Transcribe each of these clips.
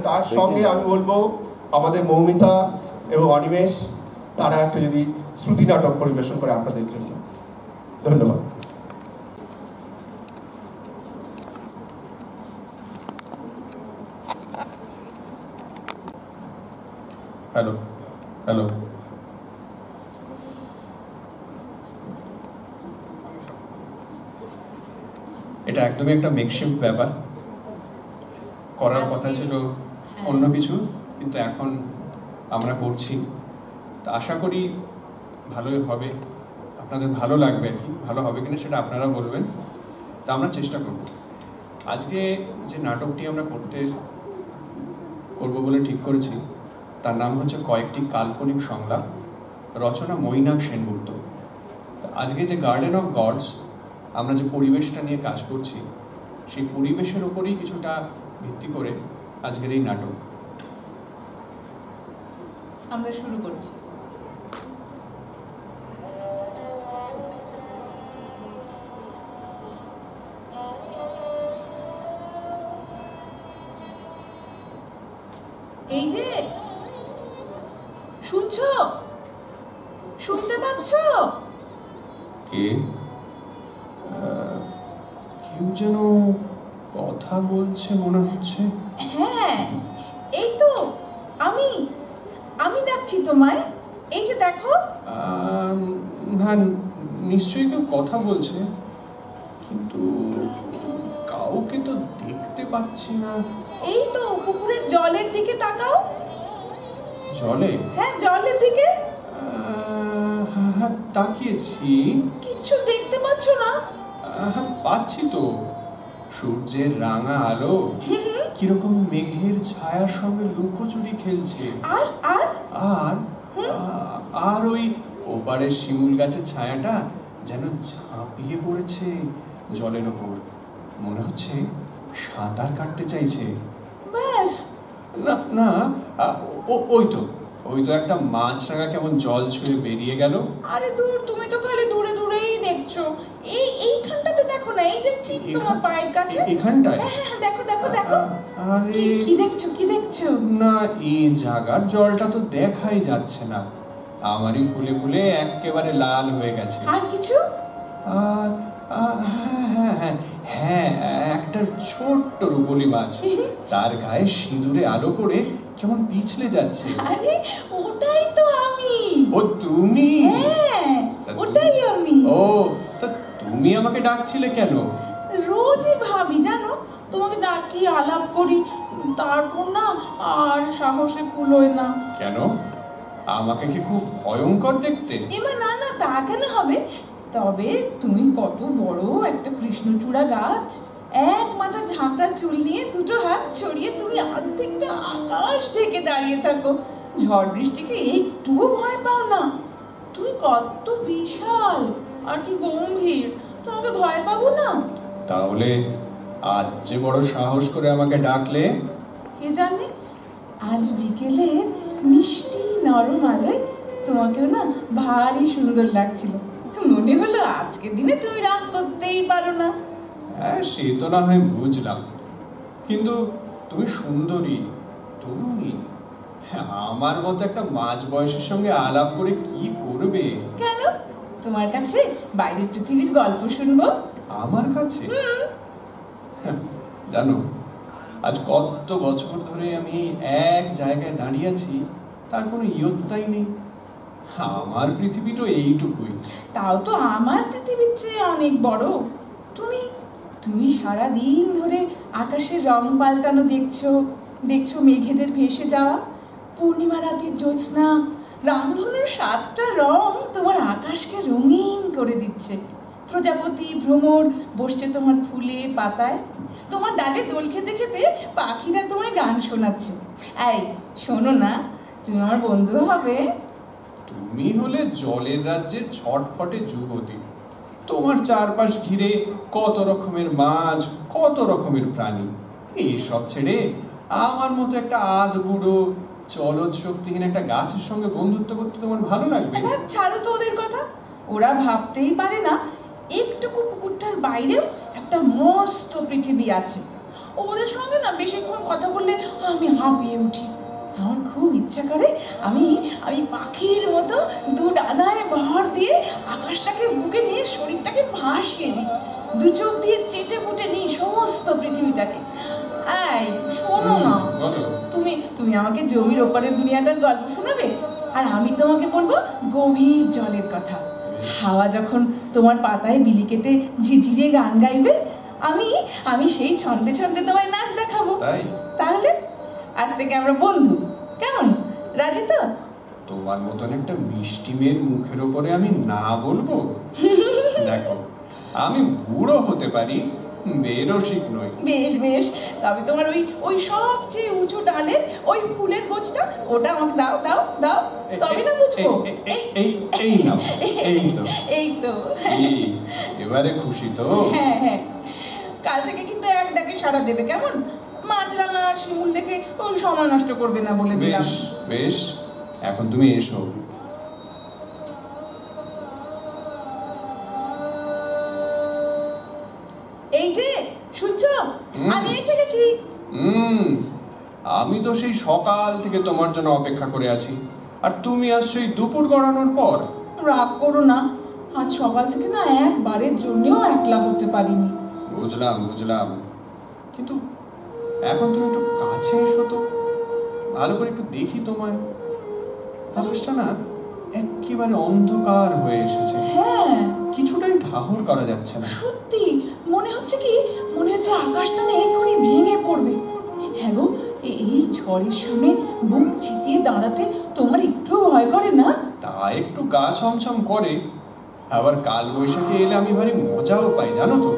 তার সঙ্গে আমি বলবো আমাদের মৌমিতা এবং অনিমেষ তারা একটা যদি শ্রুতি নাটক পরিবেশন করে আপনাদের জন্য। ধন্যবাদ। হ্যালো হ্যালো, এটা একদমই একটা মেকশিফট ব্যাপার, করার কথা ছিল অন্য কিছু, কিন্তু এখন আমরা করছি। তা আশা করি ভালোই হবে, আপনাদের ভালো লাগবে আর কি। ভালো হবে কিনা সেটা আপনারা বলবেন, তা আমরা চেষ্টা করব। আজকে যে নাটকটি আমরা করব বলে ঠিক করেছি তার নাম হচ্ছে কয়েকটি কাল্পনিক সংলাপ, রচনা মৈনাক সেনগুপ্ত। আজকে যে গার্ডেন অফ গডস আমরা যে পরিবেশটা নিয়ে কাজ করছি, সেই পরিবেশের ওপরেই কিছুটা ভিত্তি করে আজকের এই নাটক আমরা শুরু করছি। এই যে শুনছো, শুনতে পাচ্ছ? কে কেউ যেন কথা বলছে মনে হচ্ছে। হ্যাঁ, এই তো আমি ডাকছি তোমায়। এই যে দেখো। না, নিশ্চয়ই কেউ কথা বলছে, কিন্তু কাউকে তো দেখতে পাচ্ছি না। এই তো পুকুরের জলের দিকে তাকাও। জলে? হ্যাঁ, জলের দিকে। হ্যাঁ, তাকিয়েছি। কিছু দেখতে পাচ্ছ না? পাচ্ছি তো, সূর্যের রাঙা আলো কিরকম মেঘের ছায়ার সঙ্গে লুকোচুরি খেলছে। আর আর আর আর ওই ওপারে শিমুল গাছের ছায়াটা যেন ঝাঁপিয়ে পড়েছে জলের ওপর, মনে হচ্ছে সাঁতার কাটতে চাইছে। ব্যাস। না না, ওই তো একটা মাছরাঙা কেমন জল ছুঁয়ে বেরিয়ে গেল। আরে দূর, তুমি তো খালি দূরে দূরেই দেখছো। এইখানটাতে দেখো না, এই যে ঠিক তোমার পায়ের কাছে। এখানটায়? হ্যাঁ, দেখো দেখো দেখো। আরে কি দেখছো, কি দেখছো? না, এই জায়গার জলটা তো দেখাই যাচ্ছে না, আমারই ফুলে ফুলে একেবারে লাল হয়ে গেছে। আর কিছু? হ্যাঁ, একটা ছোট্ট রূপলি মাছ, তার গায়ে সিঁদুরে আলো পড়ে কেমন পিছলে যাচ্ছে। আরে ওটাই তো আমি। ও তুমি? হ্যাঁ, ওটাই আমি। ও, তা তুমি আমাকে ডাকছিলে কেন? রোজই ভাবি জানো, তোমাকে ডাকি, আলাপ করি, তারপর না আর সাহসে কুলোয় না। কেন? আমাকে কি খুব ভয়ঙ্কর দেখতে? এবার না না, তা কেন হবে? তবে তুমি কত বড় একটা কৃষ্ণচূড়া গাছ, এক মাথা ঝাঁকড়া চুল নিয়ে দুটো হাত ছড়িয়ে তুমি অর্ধেকটা আকাশ ঢেকে দাঁড়িয়ে থাকো, ঝড় বৃষ্টিকে একটুও ভয় পাও না। তুমি কত বিশাল আর কি গম্ভীর, তোমাকে ভয় পাবো না? তাহলে আজ যে বড় সাহস করে আমাকে ডাকলে? কে জানে, আজ বিকেলে মিষ্টি নরম আলোয় তোমাকেও না ভারী সুন্দর লাগছিল, মনে হলো আজকের দিনে তুমি রাগ করতেই পারো না। হ্যাঁ, সে তো না হয় বুঝলাম, কিন্তু তুমি সুন্দরী, তরুণী, হ্যাঁ, আমার মতো একটা মাঝ বয়সের সঙ্গে আলাপ করে কি করবে? কেন? তোমার কাছে বাইরের পৃথিবীর গল্প শুনবো। আমার কাছে? জানো, আজ কত বছর ধরে আমি এক জায়গায় দাঁড়িয়ে আছি, তার কোনো ইয়ত্তাই নেই। আমার পৃথিবীটা এইটুকুই। তাও তো আমার পৃথিবীর চেয়ে অনেক বড়। তুমি তুমি সারা দিন ধরে আকাশের রং পাল্টানো দেখছো মেঘেদের ভেসে যাওয়া, পূর্ণিমা রাতের জ্যোৎস্না, রামধনুর 7টা রং তোমার আকাশকে রঙিন করে দিচ্ছে। প্রজাপতি ভ্রমর বসছে তোমার ফুলে পাতায়, তোমার ডালে দোল খেতে খেতে পাখিরা তোমায় গান শোনাচ্ছে। এই শোনো না, তুমি আমার বন্ধু হবে। তুমি হলে জলের রাজ্যের ছটফটে যুবতী, তোমার চারপাশ ঘিরে কত রকমের মাছ, কত রকমের প্রাণী। এইসব ছেড়ে আমার মতো একটা আধবুড়ো চলৎ শক্তিহীন একটা গাছের সঙ্গে বন্ধুত্ব করতে তোমার ভালো লাগবে? ছাড়ো তো ওদের কথা, ওরা ভাবতেই পারে না একটুকু পুকুরটার বাইরেও একটা মস্ত পৃথিবী আছে। ওদের সঙ্গে না বেশিক্ষণ কথা বললে আমি হাঁপিয়ে উঠি। আমার খুব ইচ্ছা করে আমি আমি পাখির মতো দু ডানায় ভর দিয়ে আকাশটাকে বুকে নিয়ে শরীরটাকে ভাসিয়ে দিই, দু চোখ দিয়ে চেটে পুটে নিই সমস্ত পৃথিবীটাকে। এই শোনো না, তুমি তুমি আমাকে জমির ওপারের দুনিয়াটার গল্প শোনাবে, আর আমি তোমাকে বলবো গভীর জলের কথা। হাওয়া যখন তোমার পাতায় বিলি কেটে ঝিঝিরে গান গাইবে, আমি আমি সেই ছন্দে ছন্দে তোমায় নাচ দেখাবো। তাহলে আজ থেকে আমরা বন্ধু, কেমন? রাজি তো? তোমার মতন একটা মিষ্টি মেয়ের মুখের ওপরে আমি না বলবো? দেখো, আমি বুড়ো হতে পারি, বেরসিক নই। বেশ বেশ, তবে তোমার ওই ওই সবচেয়ে উঁচু ডালের ওই ফুলের গোছটা, ওটা আমাকে দাও দাও দাও, তবে না বুঝবো। এই নাও, এই তো এই তো। এবারে খুশি তো? হ্যাঁ হ্যাঁ, কাল থেকে কিন্তু এক ডাকে সাড়া দেবে, কেমন? মাছরাঙা আর শিমুল দেখে ওই সময় নষ্ট করবে না বলে দিলাম। বেশ বেশ, এখন তুমি এসো। এই যে শুনছো, আমি এসে গেছি। আমি তো সেই সকাল থেকে তোমার জন্য অপেক্ষা করে আছি, আর তুমি আসছো এই দুপুর গড়ানোর পর। রাগ করো না, আজ সকাল থেকে না একবারের জন্যও একলা হতে পারিনি। বুঝলাম বুঝলাম, কিন্তু এখন তুমি একটু কাছে এসো তো, ভালো করে একটু দেখি তোমায়। আকাশটা না একেবারে অন্ধকার হয়ে এসেছে। হ্যাঁ, কিছুটাই ঠাহর করা যাচ্ছে না। সত্যি মনে হচ্ছে আকাশটা না এক্ষুনি ভেঙে পড়বে। হ্যাঁ গো, এই ঝড়ের সামনে বুক চিতিয়ে দাঁড়াতে তোমার একটু ভয় করে না? তা একটু গা ছমছম করে, আবার কাল বৈশাখী এলে আমি ভারী মজাও পাই, জানো তো।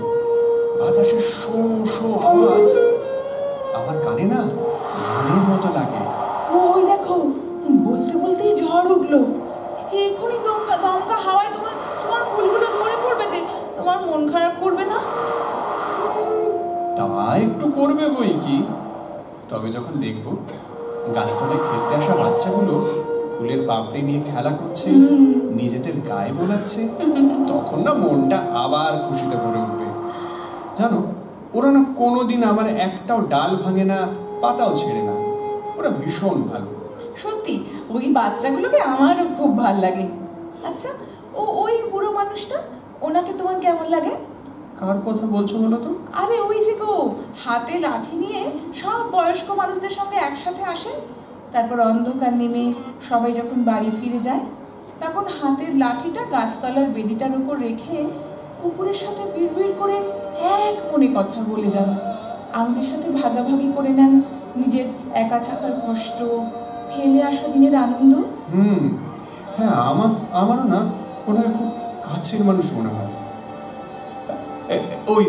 বাতাসের শো শো আওয়াজ আমার কানে না গানের মতো লাগে। ওই দেখো, বলতে বলতেই ঝড় উঠলো। এক্ষুনি দমকা দমকা হাওয়ায় তোমার তোমার ফুলগুলো ধরে পড়বে, যে তোমার মন খারাপ করবে না? তা একটু করবে বই কি, তবে যখন দেখবো গাছতলায় খেলতে আসা বাচ্চাগুলো ফুলের পাপড়ি নিয়ে খেলা করছে, নিজেদের গায়ে বোলাচ্ছে, তখন না মনটা আবার খুশিতে ভরে উঠবে। জানো, ওরা না কোনোদিন আমার একটাও ডাল ভাঙে না, পাতাও ছেড়ে না, ওরা ভীষণ ভালো। সত্যি ওই বাচ্চাগুলোকে আমারও খুব ভাল লাগে। আচ্ছা, ওই বুড়ো মানুষটা, ওনাকে তোমার কেমন লাগে? কার কথা বলছো বলো তো? আরে ওই যে গো, হাতে লাঠি নিয়ে সব বয়স্ক মানুষদের সঙ্গে একসাথে আসে, তারপর অন্ধকার নেমে সবাই যখন বাড়ি ফিরে যায়, তখন হাতের লাঠিটা গাছতলার বেদিটার উপর রেখে কুকুরের সাথে বিড়বিড় করে এক মনে কথা বলে যান। আমাদের সাথে ভাগাভাগি করে নেন নিজের একা থাকার কষ্ট, ফেলে আসা দিনের আনন্দ। হ্যাঁ, আমারও না ওনাকে খুব কাছের মানুষ মনে হয়। ওই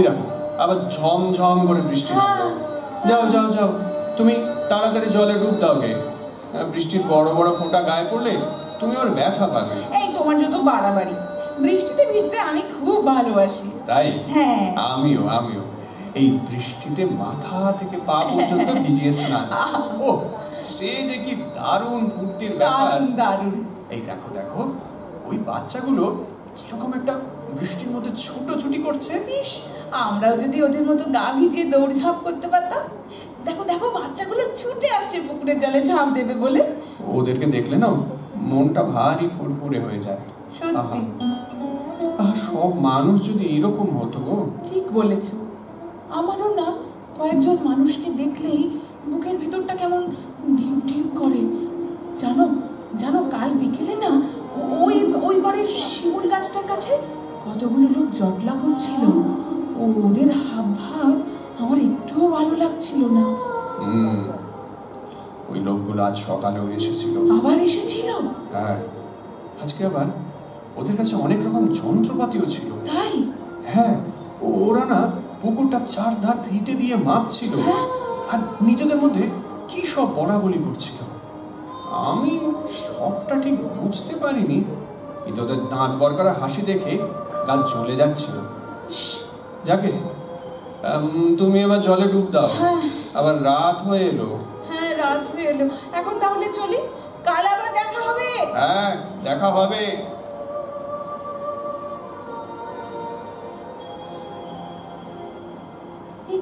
দেখো, আবার ঝমঝম করে বৃষ্টি নামলো। যাও যাও যাও, তুমি তাড়াতাড়ি জলে ডুব দাও গে। বৃষ্টির বড় বড় ফোঁটা গায়ে পড়লে তুমি ওর ব্যথা পাবে। এই তোমার যত বাড়াবাড়ি, বৃষ্টিতে ভিজতে আমি খুব ভালোবাসি। তাই? হ্যাঁ, আমিও এই বৃষ্টিতে মাথা থেকে পা পর্যন্ত ভিজিয়ে স্নান। ও, সে যে কি দারুণ ফুর্তির ব্যাপার। দারুণ। এই দেখো দেখো, ওই বাচ্চাগুলো কিরকম একটা বৃষ্টির মধ্যে ছুটোছুটি করছে। আমরাও যদি ওদের মতো গা ভিজিয়ে দৌড়ঝাঁপ করতে পারতাম। দেখো দেখো, বাচ্চাগুলো ছুটে আসছে পুকুরের জলে ঝাঁপ দেবে বলে। ওদেরকে দেখলে না মনটা ভারী ফুরফুরে হয়ে যায়। সত্যি, সব মানুষ যদি এরকম হতো গো। ঠিক বলেছো। আমারও না কয়েকজন মানুষকে দেখলেই বুকের ভিতরটা কেমন ঢিপ ঢিপ করে। জানো জানো, কাল বিকেলে না ওই বাড়ির শিমুল গাছটার কাছে কতগুলো লোক জটলা করছিল। ওদের হাব ভাব আমার একটুও ভালো লাগছিল না। ওই লোকগুলো আজ সকালেও এসেছিল। আবার এসেছিল? হ্যাঁ, আজকে আবার ওদের কাছে অনেক রকম যন্ত্রপাতিও ছিল। তাই? হ্যাঁ, ওরা না পুকুরটা চারধার ফিতে দিয়ে মাপছিল, আর নিজেদের মধ্যে কি সব বলাবলি করছিল। আমি সবটা ঠিক বুঝতে পারিনি, কিন্তু ওদের দাঁত বরকরা হাসি দেখে গা জ্বলে যাচ্ছিল। যাকে তুমি এবার জলে ডুব দাও। আবার রাত হয়ে এলো। হ্যাঁ, রাত হয়ে এলো। এখন তাহলে চলি, কাল আবার দেখা হবে। হ্যাঁ, দেখা হবে।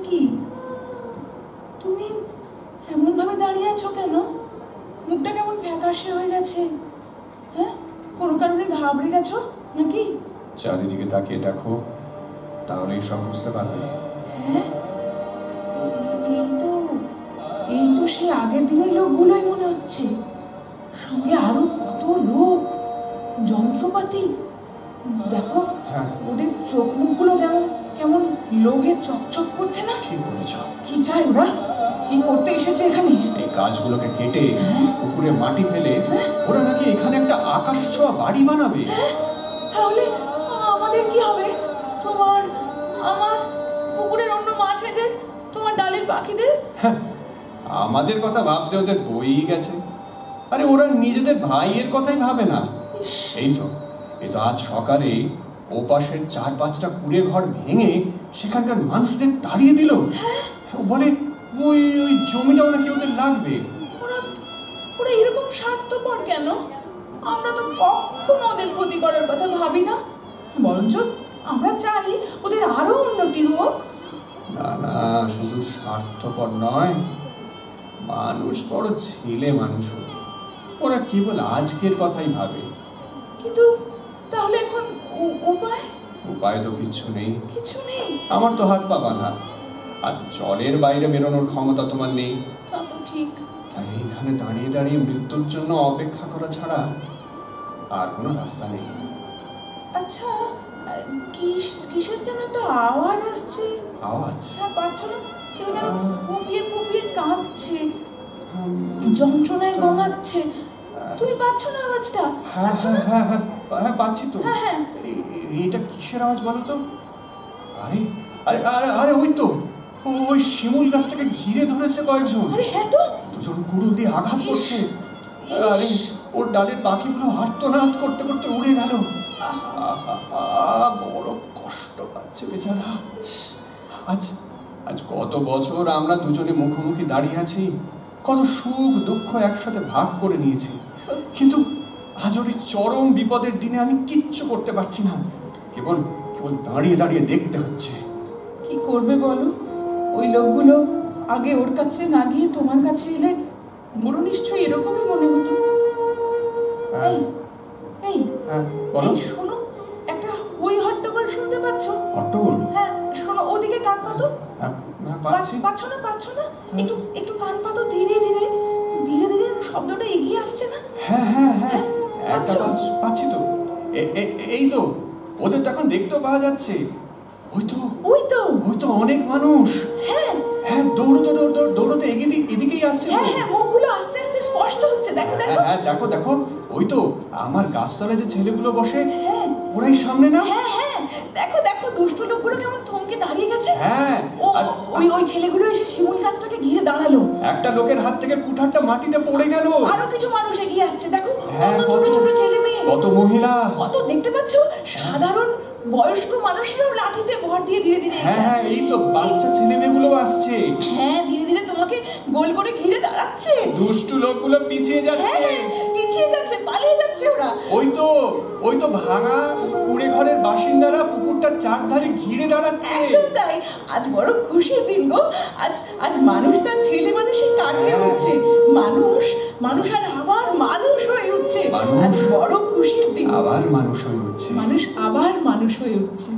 কি তুমি এমন ভাবে দাঁড়িয়ে আছো কেন? মুখটা কেমন ফ্যাকাশে হয়ে গেছে। হ্যাঁ, কোনো কারণে ঘাবড়ে গেছো নাকি? চারিদিকে তাকিয়ে দেখো, তাহলেই সব বুঝতে পারবে। হ্যাঁ, এই তো সে আগের দিনের লোকগুলোই মনে হচ্ছে। সঙ্গে আরো কত লোক, যন্ত্রপাতি। দেখো, হ্যাঁ, ওদের চোখ মুখগুলো যেমন কেমন লোভে চকচক করছে না? ঠিক বলেছ। কি চাই ওরা? কি করতে এসেছে এখানে? এই গাছগুলোকে কেটে পুকুরে মাটি ফেলে ওরা নাকি এখানে একটা আকাশ ছোঁয়া বাড়ি বানাবে। তাহলে আমাদের কি হবে? তোমার, আমার, পুকুরের অন্য মাছেদের, তোমার ডালের পাখিদের? আমাদের কথা ভাবতে ওদের বইই গেছে। আরে ওরা নিজেদের ভাইয়ের কথাই ভাবে না। এই তো আজ সকালে ওপাশের 4-5টা কুড়ে ঘর ভেঙে সেখানকার মানুষদের তাড়িয়ে দিল। বলে ওই জমিটাও নাকি ওদের লাগবে। ওরা এরকম স্বার্থপর কেন? আমরা তো কখনো ওদের ক্ষতি করার কথা ভাবি না, বরঞ্চ আমরা চাই ওদের আরো উন্নতি হোক। না না, শুধু স্বার্থপর নয়, মানুষ বড় ছেলে মানুষ। ওরা কেবল আজকের কথাই ভাবে। কিন্তু তাহলে এখন উপায় তো কিছু নেই। কিছু নেই? আমার তো হাত পা বাঁধা, আর জলের বাইরে বেরোনোর ক্ষমতা তোমার নেই। তা তো ঠিক। তাই এখানে দাঁড়িয়ে দাঁড়িয়ে মৃত্যুর জন্য অপেক্ষা করা ছাড়া আর কোনো রাস্তা নেই। আচ্ছা, কিসের জন্য তো আওয়াজ আসছে? আওয়াজ? হ্যাঁ, পাচ্ছ না? কেউ যেন ফুপিয়ে ফুপিয়ে কাঁদছে, যন্ত্রণায় গঙাচ্ছে। তুমি পাচ্ছ না আওয়াজটা? হ্যাঁ হ্যাঁ হ্যাঁ হ্যাঁ হ্যাঁ, পাচ্ছি তো। হ্যাঁ, এটা কিসের আওয়াজ বলো তো? আরে আরে আরে আরে ওই তো, ওই শিমুল গাছটাকে ঘিরে ধরেছে কয়েকজন। আরে হ্যাঁ তো, দুজন কুড়ুল দিয়ে আঘাত করছে। আরে ওর ডালের পাখিগুলো আর্তনাদ করতে করতে উড়ে গেল। বড় কষ্ট পাচ্ছে বেচারা। আজ কত বছর আমরা দুজনে মুখোমুখি দাঁড়িয়ে আছি, কত সুখ দুঃখ একসাথে ভাগ করে নিয়েছি, কিন্তু আজ ওর চরম বিপদের দিনে আমি কিচ্ছু করতে পারছি না। কেবল দাঁড়িয়ে দাঁড়িয়ে দেখতে হচ্ছে। কি করবে বলো? ওই লোকগুলো আগে ওর কাছে না গিয়ে তোমার কাছে এলে মোরও নিশ্চয়ই এরকমই মনে হতো। এই বলো। শোনো, একটা ওই হট্টগোল শুনতে পাচ্ছ? হট্টগোল? হ্যাঁ, শোনো, ওদিকে কান পাতো। পাচ্ছ না? একটু কান পাতো। ধীরে ধীরে শব্দটা এগিয়ে আসছে না? হ্যাঁ হ্যাঁ হ্যাঁ, একটা পাচ্ছি তো। এই তো, ওদের তো এখন দেখতেও পাওয়া যাচ্ছে। ওই তো অনেক মানুষ। হ্যাঁ হ্যাঁ, দৌড়তে এদিকেই আসছে। হ্যাঁ, মুখগুলো আস্তে আস্তে স্পষ্ট হচ্ছে। দেখো হ্যাঁ, দেখো, ওই তো আমার গাছতলায় যে ছেলেগুলো বসে, ওরাই সামনে না? হ্যাঁ, দেখো দুষ্ট লোকগুলো কেমন থমকে দাঁড়িয়ে গেছে। হ্যাঁ, ওই ছেলেগুলো এসে শিমুল গাছটাকে ঘিরে দাঁড়ালো। একটা লোকের হাত থেকে কুঠারটা মাটিতে পড়ে গেল। আরো কিছু মানুষ এগিয়ে আসছে। দেখো, কত ছোট ছেলে মেয়ে, কত মহিলা, কত দেখতে পাচ্ছ সাধারণ বয়স্ক মানুষরাও লাঠিতে ভর দিয়ে ধীরে ধীরে। হ্যাঁ, এই তো বাচ্চা ছেলে মেয়েগুলো আসছে। হ্যাঁ, ধীরে ধীরে তোমাকে গোল করে ঘিরে দাঁড়াচ্ছে। দুষ্টু লোকগুলো পিছিয়ে যাচ্ছে, পালিয়ে যাচ্ছে ওরা। ওই তো ভাঙা কুড়ে ঘরের বাসিন্দারা পুকুরটার চারধারে ঘিরে দাঁড়াচ্ছে। তাই আজ বড় খুশির দিন গো। আজ মানুষ তার ছেলে মানুষই কাটিয়ে উঠছে। মানুষ আর আবার মানুষ হয়ে উঠছে। আজ বড় খুশির দিন। আবার মানুষ হয়ে উঠছে। মানুষ আবার মানুষ হয়ে উঠছে।